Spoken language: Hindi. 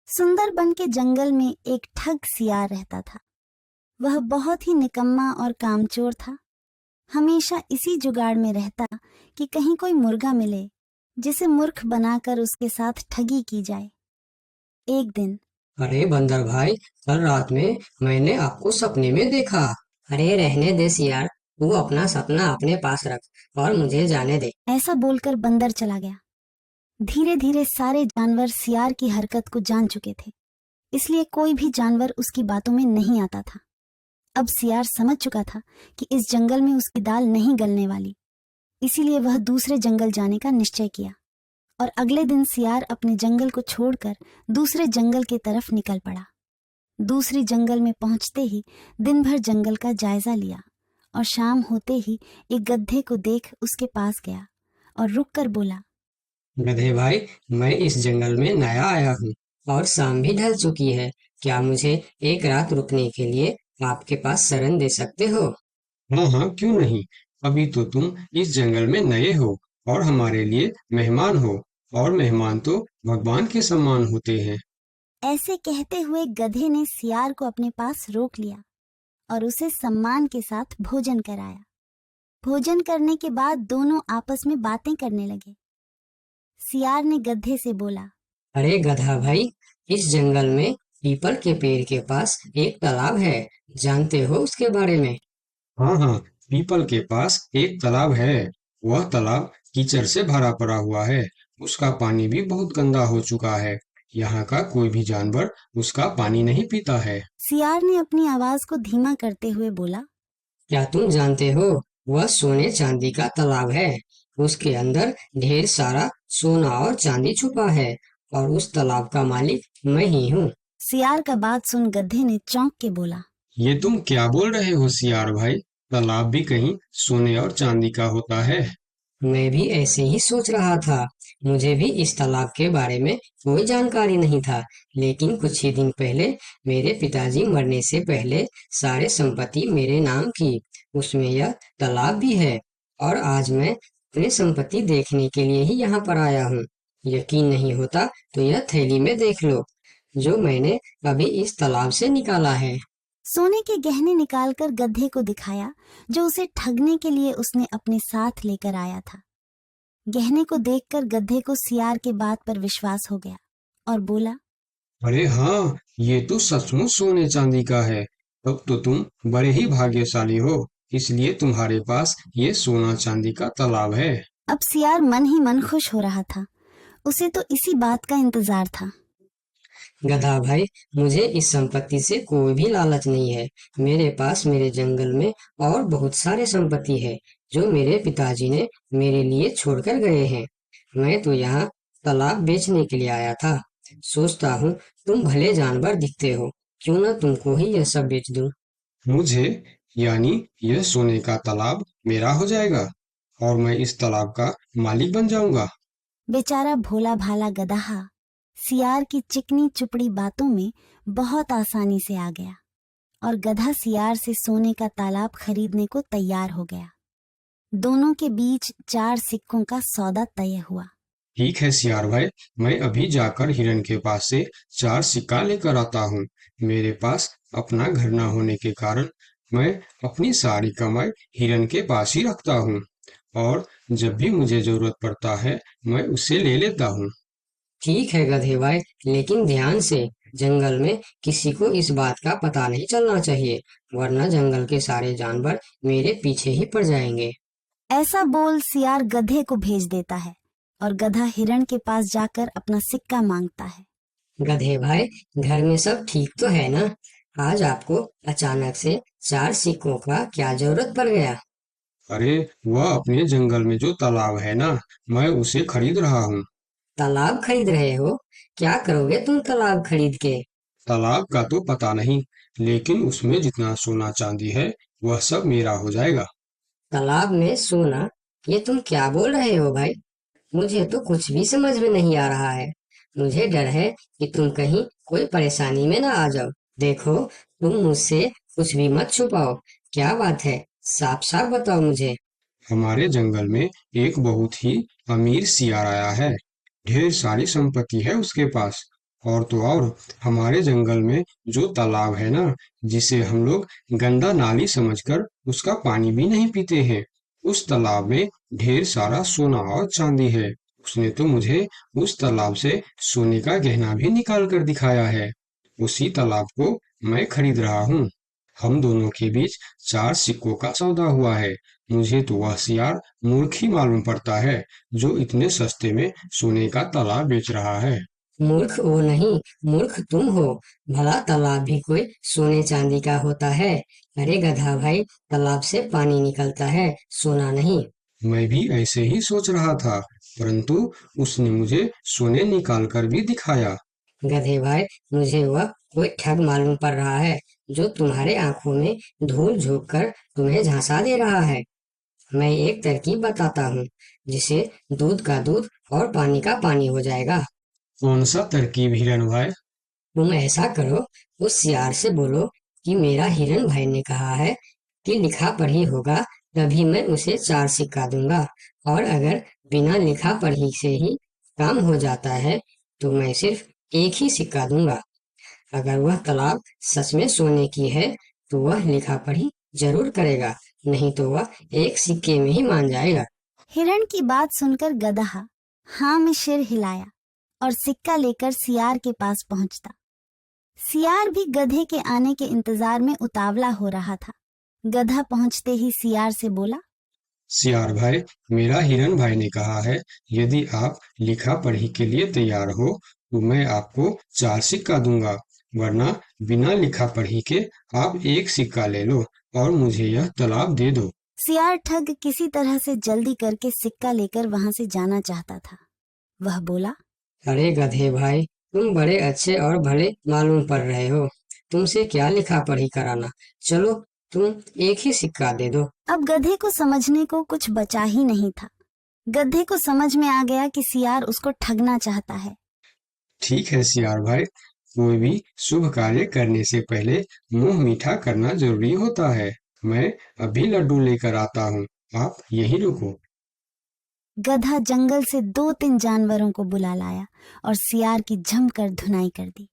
सुंदरबन के जंगल में एक ठग सियार रहता था। वह बहुत ही निकम्मा और कामचोर था। हमेशा इसी जुगाड़ में रहता कि कहीं कोई मुर्गा मिले जिसे मूर्ख बनाकर उसके साथ ठगी की जाए। एक दिन अरे बंदर भाई, कल रात में मैंने आपको सपने में देखा। अरे रहने दे सियार, तू अपना सपना अपने पास रख और मुझे जाने दे। ऐसा बोलकर बंदर चला गया। धीरे धीरे सारे जानवर सियार की हरकत को जान चुके थे, इसलिए कोई भी जानवर उसकी बातों में नहीं आता था। अब सियार समझ चुका था कि इस जंगल में उसकी दाल नहीं गलने वाली, इसीलिए वह दूसरे जंगल जाने का निश्चय किया और अगले दिन सियार अपने जंगल को छोड़कर दूसरे जंगल की तरफ निकल पड़ा। दूसरी जंगल में पहुंचते ही दिन भर जंगल का जायजा लिया और शाम होते ही एक गधे को देख उसके पास गया और रुककर बोला, गधे भाई, मैं इस जंगल में नया आया हूँ और शाम भी ढल चुकी है। क्या मुझे एक रात रुकने के लिए आपके पास शरण दे सकते हो? हाँ हाँ, क्यों नहीं। अभी तो तुम इस जंगल में नए हो और हमारे लिए मेहमान हो, और मेहमान तो भगवान के समान होते हैं। ऐसे कहते हुए गधे ने सियार को अपने पास रोक लिया और उसे सम्मान के साथ भोजन कराया। भोजन करने के बाद दोनों आपस में बातें करने लगे। सियार ने गधे से बोला, अरे गधा भाई, इस जंगल में पीपल के पेड़ के पास एक तालाब है। जानते हो उसके बारे में? हाँ हाँ, पीपल के पास एक तालाब है। वह तालाब कीचड़ से भरा पड़ा हुआ है। उसका पानी भी बहुत गंदा हो चुका है। यहाँ का कोई भी जानवर उसका पानी नहीं पीता है। सियार ने अपनी आवाज को धीमा करते हुए बोला, क्या तुम जानते हो, वह सोने चांदी का तालाब है। उसके अंदर ढेर सारा सोना और चांदी छुपा है और उस तालाब का मालिक मैं ही हूँ। सियार का बात सुन गधे ने चौंक के बोला, ये तुम क्या बोल रहे हो सियार भाई? तालाब भी कहीं सोने और चांदी का होता है? मैं भी ऐसे ही सोच रहा था। मुझे भी इस तालाब के बारे में कोई जानकारी नहीं था, लेकिन कुछ ही दिन पहले मेरे पिताजी मरने से पहले सारे संपत्ति मेरे नाम की। उसमें यह तालाब भी है और आज मैं अपनी संपत्ति देखने के लिए ही यहाँ पर आया हूँ। यकीन नहीं होता तो यह थैली में देख लो, जो मैंने अभी इस तालाब से निकाला है। सोने के गहने निकालकर गधे को दिखाया, जो उसे ठगने के लिए उसने अपने साथ लेकर आया था। गहने को देखकर गधे को सियार के बात पर विश्वास हो गया और बोला, अरे हाँ, ये तो सचमुच सोने चांदी का है। तब तो तुम बड़े ही भाग्यशाली हो, इसलिए तुम्हारे पास ये सोना चांदी का तालाब है। अब सियार मन ही मन खुश हो रहा था। उसे तो इसी बात का इंतजार था। गधा भाई, मुझे इस संपत्ति से कोई भी लालच नहीं है। मेरे पास मेरे जंगल में और बहुत सारे संपत्ति है जो मेरे पिताजी ने मेरे लिए छोड़कर गए हैं। मैं तो यहाँ तालाब बेचने के लिए आया था। सोचता हूँ तुम भले जानवर दिखते हो, क्यों ना तुमको ही यह सब बेच दूं। मुझे, यानी यह सोने का तालाब मेरा हो जाएगा और मैं इस तालाब का मालिक बन जाऊंगा। बेचारा भोला भाला गदहा सियार की चिकनी चुपड़ी बातों में बहुत आसानी से आ गया और गधा सियार से सोने का तालाब खरीदने को तैयार हो गया। दोनों के बीच 4 सिक्कों का सौदा तय हुआ। ठीक है सियार भाई, मैं अभी जाकर हिरन के पास से 4 सिक्का लेकर आता हूँ। मेरे पास अपना घर न होने के कारण मैं अपनी सारी कमाई हिरन के पास ही रखता हूँ, और जब भी मुझे जरूरत पड़ता है मैं उससे ले लेता हूँ। ठीक है गधे भाई, लेकिन ध्यान से, जंगल में किसी को इस बात का पता नहीं चलना चाहिए, वरना जंगल के सारे जानवर मेरे पीछे ही पड़ जाएंगे। ऐसा बोल सियार गधे को भेज देता है और गधा हिरण के पास जाकर अपना सिक्का मांगता है। गधे भाई, घर में सब ठीक तो है ना? आज आपको अचानक से 4 सिक्कों का क्या जरूरत पड़ गया? अरे, वह अपने जंगल में जो तालाब है ना, मैं उसे खरीद रहा हूँ। तालाब खरीद रहे हो? क्या करोगे तुम तालाब खरीद के? तालाब का तो पता नहीं, लेकिन उसमें जितना सोना चांदी है वह सब मेरा हो जाएगा। तालाब में सोना? ये तुम क्या बोल रहे हो भाई? मुझे तो कुछ भी समझ में नहीं आ रहा है। मुझे डर है कि तुम कहीं कोई परेशानी में ना आ जाओ। देखो, तुम मुझसे कुछ भी मत छुपाओ। क्या बात है? साफ साफ बताओ मुझे। हमारे जंगल में एक बहुत ही अमीर सियार आया है। ढेर सारी संपत्ति है उसके पास, और तो और हमारे जंगल में जो तालाब है ना, जिसे हम लोग गंदा नाली समझकर उसका पानी भी नहीं पीते हैं, उस तालाब में ढेर सारा सोना और चांदी है। उसने तो मुझे उस तालाब से सोने का गहना भी निकाल कर दिखाया है। उसी तालाब को मैं खरीद रहा हूँ। हम दोनों के बीच 4 सिक्कों का सौदा हुआ है। मुझे तो वह सियार मूर्ख ही मालूम पड़ता है, जो इतने सस्ते में सोने का तालाब बेच रहा है। मूर्ख वो नहीं, मूर्ख तुम हो। भला तालाब भी कोई सोने चांदी का होता है? अरे गधा भाई, तालाब से पानी निकलता है, सोना नहीं। मैं भी ऐसे ही सोच रहा था, परंतु उसने मुझे सोने निकाल कर भी दिखाया। गधे भाई, मुझे वह कोई ठग मालूम पड़ रहा है, जो तुम्हारे आंखों में धूल झोंक कर तुम्हें झांसा दे रहा है। मैं एक तरकीब बताता हूँ, जिसे दूध का दूध और पानी का पानी हो जाएगा। कौन सा तरकीब हिरन भाई? तुम ऐसा करो, उस सियार से बोलो कि मेरा हिरन भाई ने कहा है कि लिखा पढ़ी होगा तभी मैं उसे 4 सिक्का दूंगा, और अगर बिना लिखा पढ़ी से ही काम हो जाता है तो मैं सिर्फ एक ही सिक्का दूंगा। अगर वह तालाब सच में सोने की है तो वह लिखा पढ़ी जरूर करेगा, नहीं तो वह एक सिक्के में ही मान जाएगा। हिरण की बात सुनकर गधा हाँ में सिर हिलाया और सिक्का लेकर सियार के पास पहुंचता। सियार भी गधे के आने के इंतजार में उतावला हो रहा था। गधा पहुंचते ही सियार से बोला, सियार भाई, मेरा हिरन भाई ने कहा है, यदि आप लिखा पढ़ी के लिए तैयार हो तो मैं आपको 4 सिक्का दूंगा, वरना बिना लिखा पढ़ी के आप एक सिक्का ले लो और मुझे यह तालाब दे दो। सियार ठग किसी तरह से जल्दी करके सिक्का लेकर वहां से जाना चाहता था। वह बोला, अरे गधे भाई, तुम बड़े अच्छे और भले मालूम पड़ रहे हो, तुमसे क्या लिखा पढ़ी कराना। चलो, तुम एक ही सिक्का दे दो। अब गधे को समझने को कुछ बचा ही नहीं था। गधे को समझ में आ गया कि सियार उसको ठगना चाहता है। ठीक है सियार भाई, कोई भी शुभ कार्य करने से पहले मुंह मीठा करना जरूरी होता है। मैं अभी लड्डू लेकर आता हूँ, आप यहीं रुको। गधा जंगल से 2-3 जानवरों को बुला लाया और सियार की जमकर धुनाई कर दी।